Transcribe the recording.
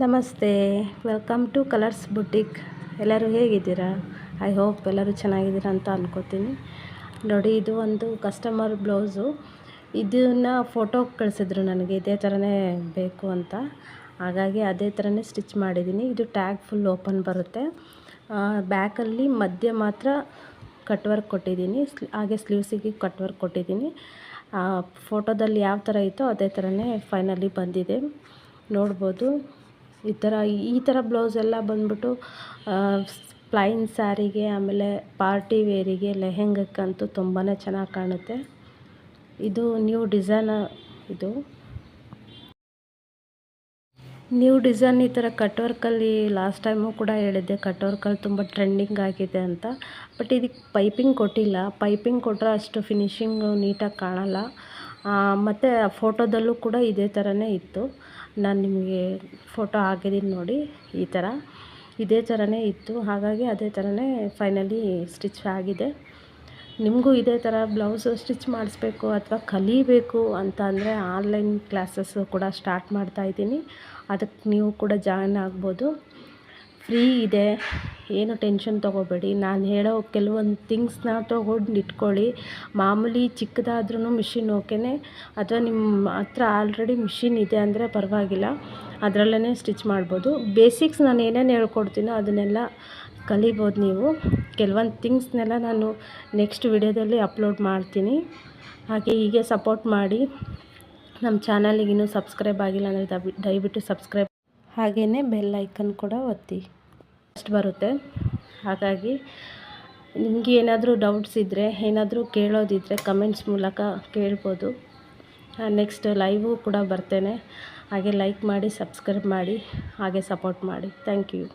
ನಮಸ್ತೆ, welcome to colours boutique. ಎಲ್ಲರೂ ಹೇಗಿದ್ದೀರಾ? ಐ ಹೋಪ್ ಎಲ್ಲರೂ ಚೆನ್ನಾಗಿದ್ದೀರಾ ಅಂತ ಅಂದ್ಕೋತೀನಿ. ನೋಡಿ, ಇದು ಒಂದು ಕಸ್ಟಮರ್ ಬ್ಲೌಸು. ಇದನ್ನು ಫೋಟೋ ಕಳಿಸಿದ್ರು ನನಗೆ, ಇದೇ ಥರನೇ ಬೇಕು ಅಂತ. ಹಾಗಾಗಿ ಅದೇ ಥರನೇ ಸ್ಟಿಚ್ ಮಾಡಿದ್ದೀನಿ. ಇದು ಟ್ಯಾಗ್ ಫುಲ್ ಓಪನ್ ಬರುತ್ತೆ. ಬ್ಯಾಕಲ್ಲಿ ಮಧ್ಯ ಮಾತ್ರ ಕಟ್ ವರ್ಕ್ ಕೊಟ್ಟಿದ್ದೀನಿ, ಹಾಗೆ ಸ್ಲೀವ್ಸಿಗೆ ಕಟ್ ವರ್ಕ್ ಕೊಟ್ಟಿದ್ದೀನಿ. ಫೋಟೋದಲ್ಲಿ ಯಾವ ಥರ ಇತ್ತೋ ಅದೇ ಥರನೇ ಫೈನಲಿ ಬಂದಿದೆ, ನೋಡ್ಬೋದು. ಈ ಥರ ಬ್ಲೌಸ್ ಎಲ್ಲ ಬಂದ್ಬಿಟ್ಟು ಪ್ಲೈನ್ ಸ್ಯಾರಿಗೆ, ಆಮೇಲೆ ಪಾರ್ಟಿ ವೇರಿಗೆ, ಲೆಹೆಂಗಕ್ಕಂತೂ ತುಂಬಾ ಚೆನ್ನಾಗಿ ಕಾಣುತ್ತೆ. ಇದು ನ್ಯೂ ಡಿಸೈನ್. ನ್ಯೂ ಡಿಸೈನ್ ಈ ಥರ ಕಟ್ ವರ್ಕಲ್ಲಿ ಲಾಸ್ಟ್ ಟೈಮು ಕೂಡ ಹೇಳಿದ್ದೆ, ಕಟ್ ವರ್ಕಲ್ಲಿ ತುಂಬ ಟ್ರೆಂಡಿಂಗ್ ಆಗಿದೆ ಅಂತ. ಬಟ್ ಇದಕ್ಕೆ ಪೈಪಿಂಗ್ ಕೊಟ್ಟಿಲ್ಲ. ಪೈಪಿಂಗ್ ಕೊಟ್ಟರೆ ಅಷ್ಟು ಫಿನಿಶಿಂಗು ನೀಟಾಗಿ ಕಾಣಲ್ಲ. ಮತ್ತು ಫೋಟೋದಲ್ಲೂ ಕೂಡ ಇದೇ ಥರನೇ ಇತ್ತು. ನಾನು ನಿಮಗೆ ಫೋಟೋ ಹಾಕಿದ್ದೀನಿ ನೋಡಿ, ಈ ಥರ ಇದೇ ಥರನೇ ಇತ್ತು. ಹಾಗಾಗಿ ಅದೇ ಥರನೇ ಫೈನಲಿ ಸ್ಟಿಚ್ ಆಗಿದೆ. ನಿಮಗೂ ಇದೇ ಥರ ಬ್ಲೌಸು ಸ್ಟಿಚ್ ಮಾಡಿಸ್ಬೇಕು ಅಥವಾ ಕಲಿಬೇಕು ಅಂತ ಅಂದರೆ ಆನ್ಲೈನ್ ಕ್ಲಾಸಸ್ಸು ಕೂಡ ಸ್ಟಾರ್ಟ್ ಮಾಡ್ತಾಯಿದ್ದೀನಿ. ಅದಕ್ಕೆ ನೀವು ಕೂಡ ಜಾಯ್ನ್ ಆಗ್ಬೋದು. ಫ್ರೀ ಇದೆ, ಏನು ಟೆನ್ಷನ್ ತೊಗೋಬೇಡಿ. ನಾನು ಹೇಳೋ ಕೆಲವೊಂದು ಥಿಂಗ್ಸ್ನ ತೊಗೊಂಡು ಇಟ್ಕೊಳ್ಳಿ. ಮಾಮೂಲಿ ಚಿಕ್ಕದಾದ್ರೂ ಮಿಷಿನ್ ಓಕೆನೇ, ಅಥವಾ ನಿಮ್ಮ ಹತ್ರ ಆಲ್ರೆಡಿ ಮಿಷಿನ್ ಇದೆ ಅಂದರೆ ಪರವಾಗಿಲ್ಲ, ಅದರಲ್ಲೇ ಸ್ಟಿಚ್ ಮಾಡ್ಬೋದು. ಬೇಸಿಕ್ಸ್ ನಾನು ಏನೇನು ಹೇಳ್ಕೊಡ್ತೀನೋ ಅದನ್ನೆಲ್ಲ ಕಲಿಬೋದು ನೀವು. ಕೆಲವೊಂದು ಥಿಂಗ್ಸ್ನೆಲ್ಲ ನಾನು ನೆಕ್ಸ್ಟ್ ವಿಡಿಯೋದಲ್ಲಿ ಅಪ್ಲೋಡ್ ಮಾಡ್ತೀನಿ. ಹಾಗೆ ಹೀಗೆ ಸಪೋರ್ಟ್ ಮಾಡಿ. ನಮ್ಮ ಚಾನಲಿಗೆ ಇನ್ನೂ ಸಬ್ಸ್ಕ್ರೈಬ್ ಆಗಿಲ್ಲ ಅಂದರೆ ದಯವಿಟ್ಟು ಸಬ್ಸ್ಕ್ರೈಬ್, ಹಾಗೆಯೇ ಬೆಲ್ ಐಕನ್ ಕೂಡ ಒತ್ತಿ, ಅಷ್ಟು ಬರುತ್ತೆ. ಹಾಗಾಗಿ ನಿಮಗೆ ಏನಾದರೂ ಡೌಟ್ಸ್ ಇದ್ದರೆ, ಏನಾದರೂ ಕೇಳೋದಿದ್ದರೆ ಕಮೆಂಟ್ಸ್ ಮೂಲಕ ಕೇಳ್ಬೋದು. ನೆಕ್ಸ್ಟ್ ಲೈವು ಕೂಡ ಬರ್ತೇನೆ. ಹಾಗೆ ಲೈಕ್ ಮಾಡಿ, ಸಬ್ಸ್ಕ್ರೈಬ್ ಮಾಡಿ, ಹಾಗೆ ಸಪೋರ್ಟ್ ಮಾಡಿ. Thank you.